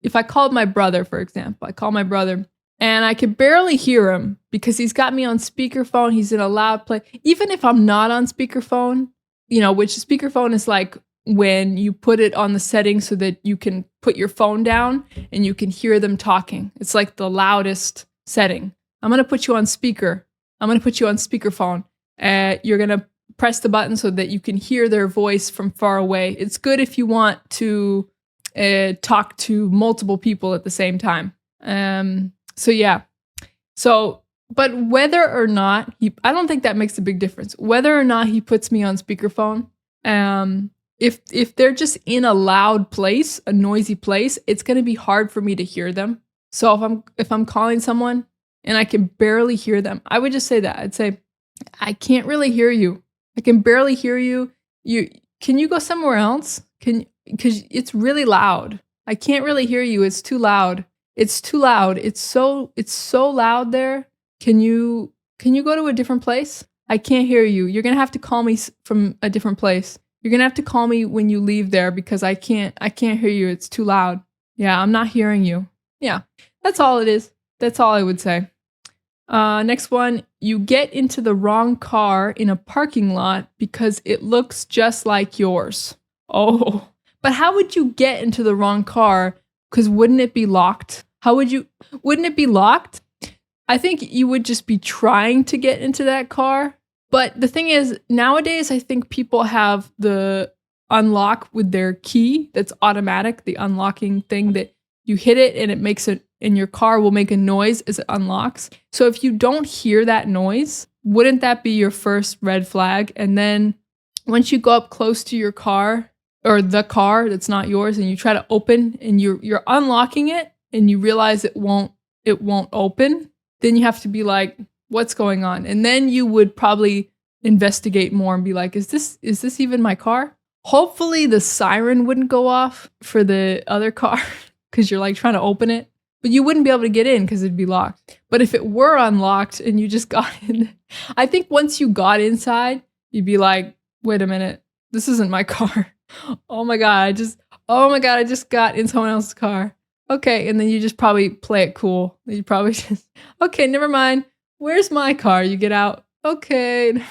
if I called my brother, for example, I call my brother and I can barely hear him because he's got me on speakerphone. He's in a loud place. Even if I'm not on speakerphone, which speakerphone is like when you put it on the setting so that you can put your phone down and you can hear them talking. It's like the loudest setting. I'm going to put you on speaker. I'm going to put you on speakerphone. You're going to press the button so that you can hear their voice from far away. It's good if you want to talk to multiple people at the same time. But whether or not I don't think that makes a big difference. Whether or not he puts me on speakerphone, if they're just in a loud place, a noisy place, it's going to be hard for me to hear them. So if I'm calling someone and I can barely hear them, I would just say that. I'd say, I can't really hear you. I can barely hear you. Can you go somewhere else? Because it's really loud. I can't really hear you. It's too loud. It's too loud. It's so loud there. Can you go to a different place? I can't hear you. You're going to have to call me from a different place. You're going to have to call me when you leave there because I can't hear you. It's too loud. Yeah, I'm not hearing you. Yeah, that's all it is. That's all I would say. Next one, you get into the wrong car in a parking lot because it looks just like yours. Oh, but how would you get into the wrong car? Because wouldn't it be locked? Wouldn't it be locked? I think you would just be trying to get into that car. But the thing is, nowadays, I think people have the unlock with their key that's automatic, the unlocking thing that you hit it and it makes it, and your car will make a noise as it unlocks. So if you don't hear that noise, wouldn't that be your first red flag? And then once you go up close to your car or the car that's not yours and you try to open and you're unlocking it and you realize it won't open, then you have to be like, what's going on? And then you would probably investigate more and be like, is this even my car? Hopefully the siren wouldn't go off for the other car because you're like trying to open it. But you wouldn't be able to get in because it'd be locked. But if it were unlocked and you just got in, I think once you got inside, you'd be like, wait a minute, this isn't my car. Oh my God, I just got in someone else's car. Okay, and then you just probably play it cool. You probably just, okay, never mind. Where's my car? You get out. Okay,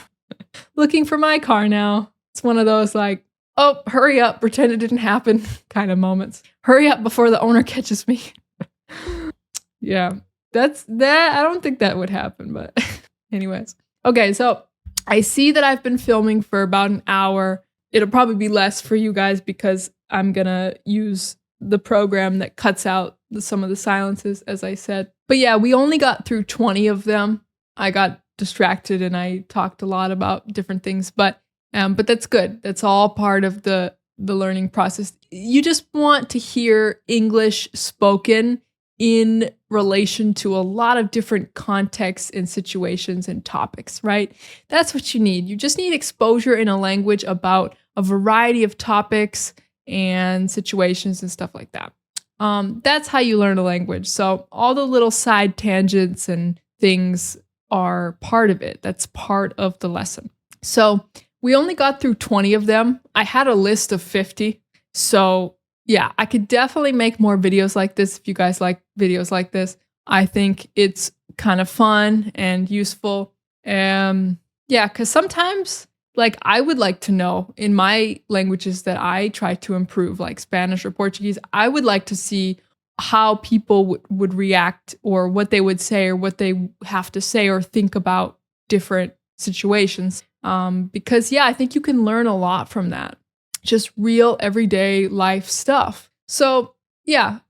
looking for my car now. It's one of those like, oh, hurry up, pretend it didn't happen kind of moments. Hurry up before the owner catches me. Yeah, that's that. I don't think that would happen, but anyways. Okay, so I see that I've been filming for about an hour. It'll probably be less for you guys because I'm gonna use the program that cuts out some of the silences, as I said. But yeah, we only got through 20 of them. I got distracted and I talked a lot about different things, but that's good. That's all part of the learning process. You just want to hear English spoken in relation to a lot of different contexts and situations and topics, right? That's what you need. You just need exposure in a language about a variety of topics and situations and stuff like that. That's how you learn a language. So all the little side tangents and things are part of it. That's part of the lesson. So we only got through 20 of them. I had a list of 50. So yeah, I could definitely make more videos like this if you guys like videos like this. I think it's kind of fun and useful. Yeah, because sometimes, like, I would like to know in my languages that I try to improve, like Spanish or Portuguese, I would like to see how people would react or what they would say or what they have to say or think about different situations. Because yeah, I think you can learn a lot from that. Just real everyday life stuff. So yeah,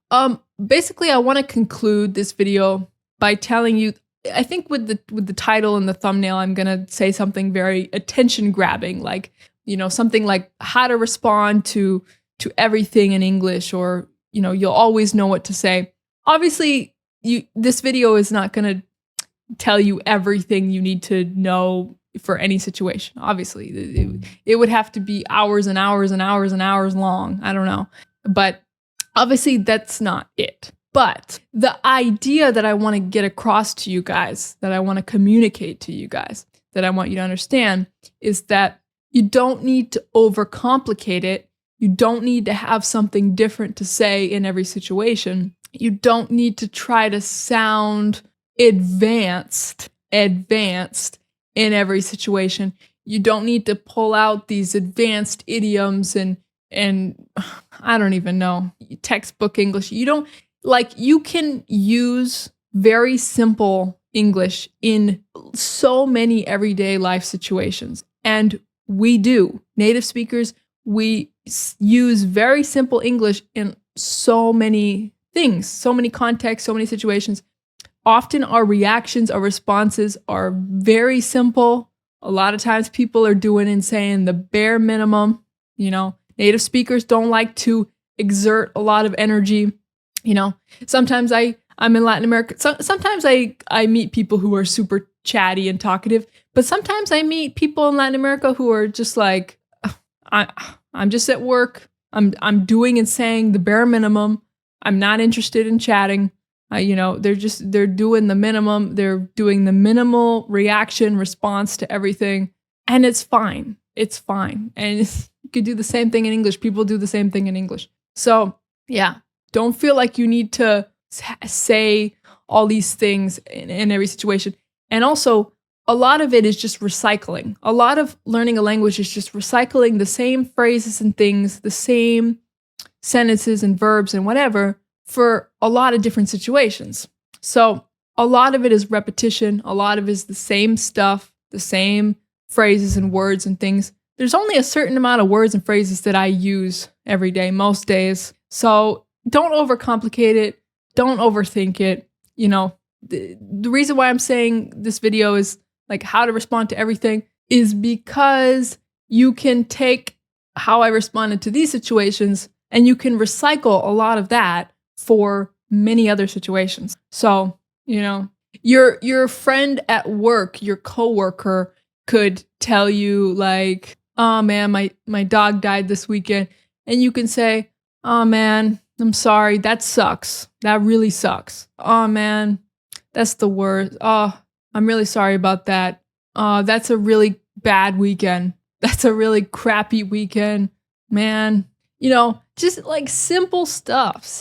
basically I want to conclude this video by telling you I think with the title and the thumbnail, I'm gonna say something very attention grabbing, like, something like how to respond to everything in English, or you'll always know what to say. Obviously, this video is not gonna tell you everything you need to know for any situation. Obviously, it would have to be hours and hours and hours and hours long. I don't know, but obviously that's not it. But the idea that I want to get across to you guys, that I want to communicate to you guys, that I want you to understand, is that you don't need to overcomplicate it. You don't need to have something different to say in every situation. You don't need to try to sound advanced in every situation. You don't need to pull out these advanced idioms and I don't even know, textbook English. You can use very simple English in so many everyday life situations. And we do. Native speakers, we use very simple English in so many things, so many contexts, so many situations. Often our reactions, our responses are very simple. A lot of times people are doing and saying the bare minimum. Native speakers don't like to exert a lot of energy. Sometimes I'm in Latin America. Sometimes I meet people who are super chatty and talkative, but sometimes I meet people in Latin America who are just like, I'm just at work. I'm doing and saying the bare minimum. I'm not interested in chatting. They're doing the minimum. They're doing the minimal reaction response to everything, and it's fine. It's fine. And you could do the same thing in English. People do the same thing in English. So yeah. Don't feel like you need to say all these things in every situation. And also, a lot of it is just recycling. A lot of learning a language is just recycling the same phrases and things, the same sentences and verbs and whatever for a lot of different situations. So a lot of it is repetition. A lot of it is the same stuff, the same phrases and words and things. There's only a certain amount of words and phrases that I use every day, most days. So don't overcomplicate it. Don't overthink it. The reason why I'm saying this video is like how to respond to everything is because you can take how I responded to these situations and you can recycle a lot of that for many other situations. So, your friend at work, your coworker could tell you like, oh man, my dog died this weekend. And you can say, oh man, I'm sorry, that sucks. That really sucks. Oh man, that's the worst. Oh, I'm really sorry about that. That's a really bad weekend. That's a really crappy weekend, man. Just like simple stuff.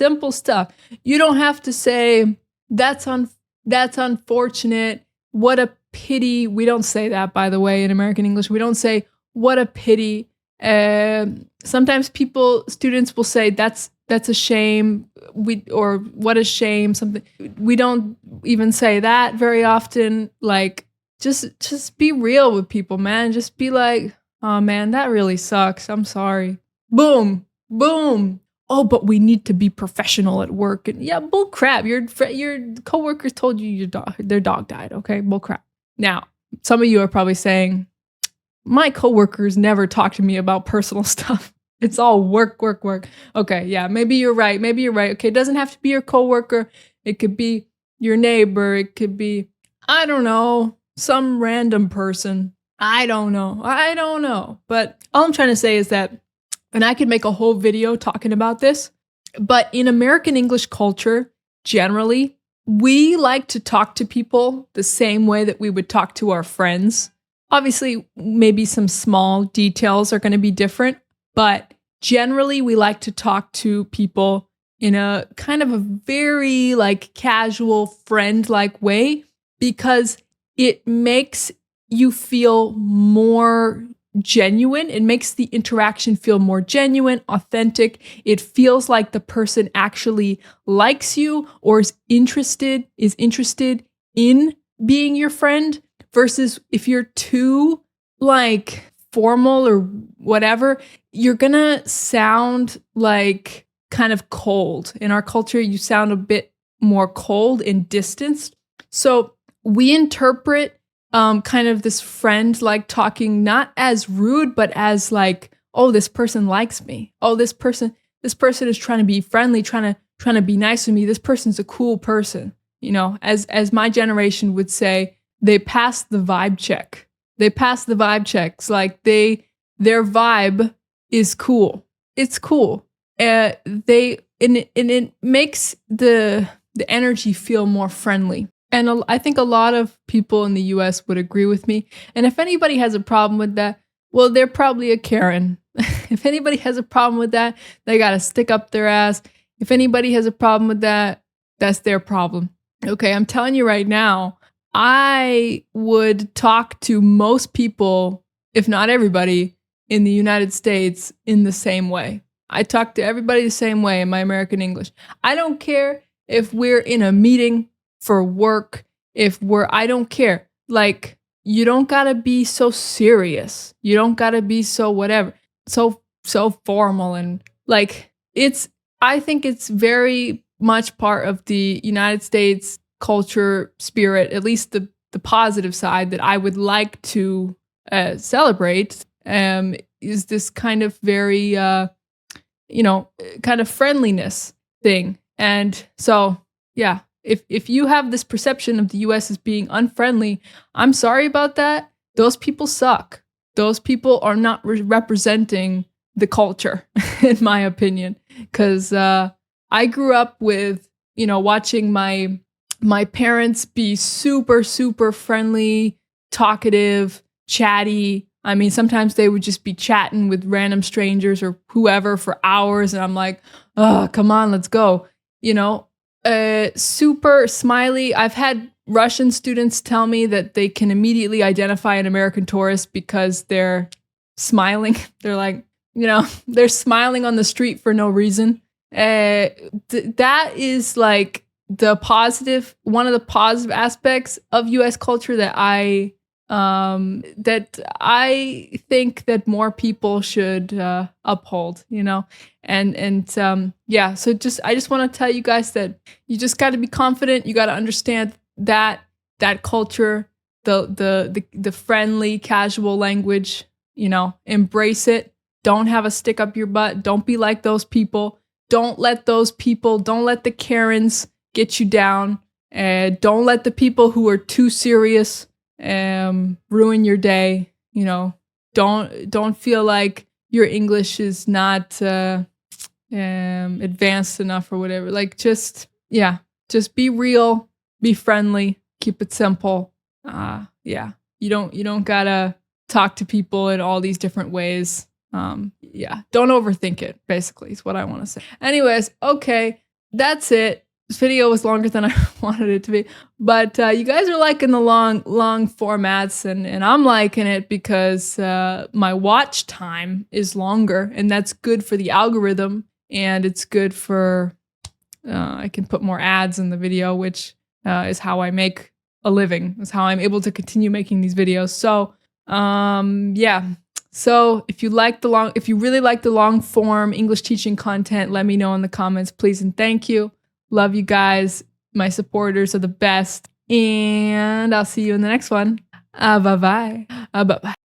You don't have to say, that's unfortunate. What a pity. We don't say that, by the way, in American English. We don't say, what a pity. Sometimes students will say, that's a shame, or what a shame, something. We don't even say that very often. Like, just be real with people, man. Just be like, oh man, that really sucks. I'm sorry. Boom. Oh, but we need to be professional at work. And yeah, bull crap. Your coworkers told you their dog died. Okay, bull crap. Now, some of you are probably saying, my coworkers never talk to me about personal stuff. It's all work. Okay, yeah, maybe you're right. Okay, it doesn't have to be your coworker. It could be your neighbor. It could be, I don't know, some random person. I don't know. But all I'm trying to say is that, and I could make a whole video talking about this, but in American English culture, generally, we like to talk to people the same way that we would talk to our friends. Obviously, maybe some small details are going to be different, but generally we like to talk to people in a kind of a very like casual, friend-like way, because it makes you feel more genuine. It makes the interaction feel more genuine, authentic. It feels like the person actually likes you or is interested in being your friend, versus if you're too like formal or whatever, you're gonna sound like kind of cold. In our culture, you sound a bit more cold and distanced. So we interpret kind of this friend like talking not as rude, but as like, oh, this person likes me. Oh, this person is trying to be friendly, trying to be nice to me. This person's a cool person. You know, as my generation would say, they pass the vibe check. They pass the vibe checks. Like their vibe is cool. It's cool. And it makes the energy feel more friendly. And I think a lot of people in the US would agree with me. And if anybody has a problem with that, well, they're probably a Karen. If anybody has a problem with that, they got to stick up their ass. If anybody has a problem with that, that's their problem. Okay, I'm telling you right now, I would talk to most people, if not everybody, in the United States in the same way. I talk to everybody the same way in my American English. I don't care if we're in a meeting for work, I don't care. Like, you don't gotta be so serious. You don't gotta be so whatever, so formal and like I think it's very much part of the United States culture spirit, at least the positive side that I would like to celebrate, is this kind of very, kind of friendliness thing. And so, yeah, if you have this perception of the US as being unfriendly, I'm sorry about that. Those people suck. Those people are not representing the culture, in my opinion. Because I grew up with, watching my parents be super, super friendly, talkative, chatty. I mean, sometimes they would just be chatting with random strangers or whoever for hours. And I'm like, oh, come on, let's go. Super smiley. I've had Russian students tell me that they can immediately identify an American tourist because they're smiling. They're like, they're smiling on the street for no reason. That is like one of the positive aspects of US culture that I think that more people should uphold, yeah. So I just want to tell you guys that you just got to be confident. You got to understand that culture, the friendly, casual language. Embrace it. Don't have a stick up your butt. Don't be like those people. Don't let the Karens get you down. Don't let the people who are too serious ruin your day. Don't feel like your English is not advanced enough or whatever. Like, just be real, be friendly, keep it simple. Yeah, you don't gotta talk to people in all these different ways. Don't overthink it, basically, is what I want to say. Anyways, okay, that's it. This video was longer than I wanted it to be, but you guys are liking the long formats, and I'm liking it because my watch time is longer, and that's good for the algorithm, and it's good for I can put more ads in the video, which is how I make a living. Is how I'm able to continue making these videos. So yeah. So if you really like the long form English teaching content, let me know in the comments, please and thank you. Love you guys. My supporters are the best. And I'll see you in the next one. Bye-bye. Bye-bye.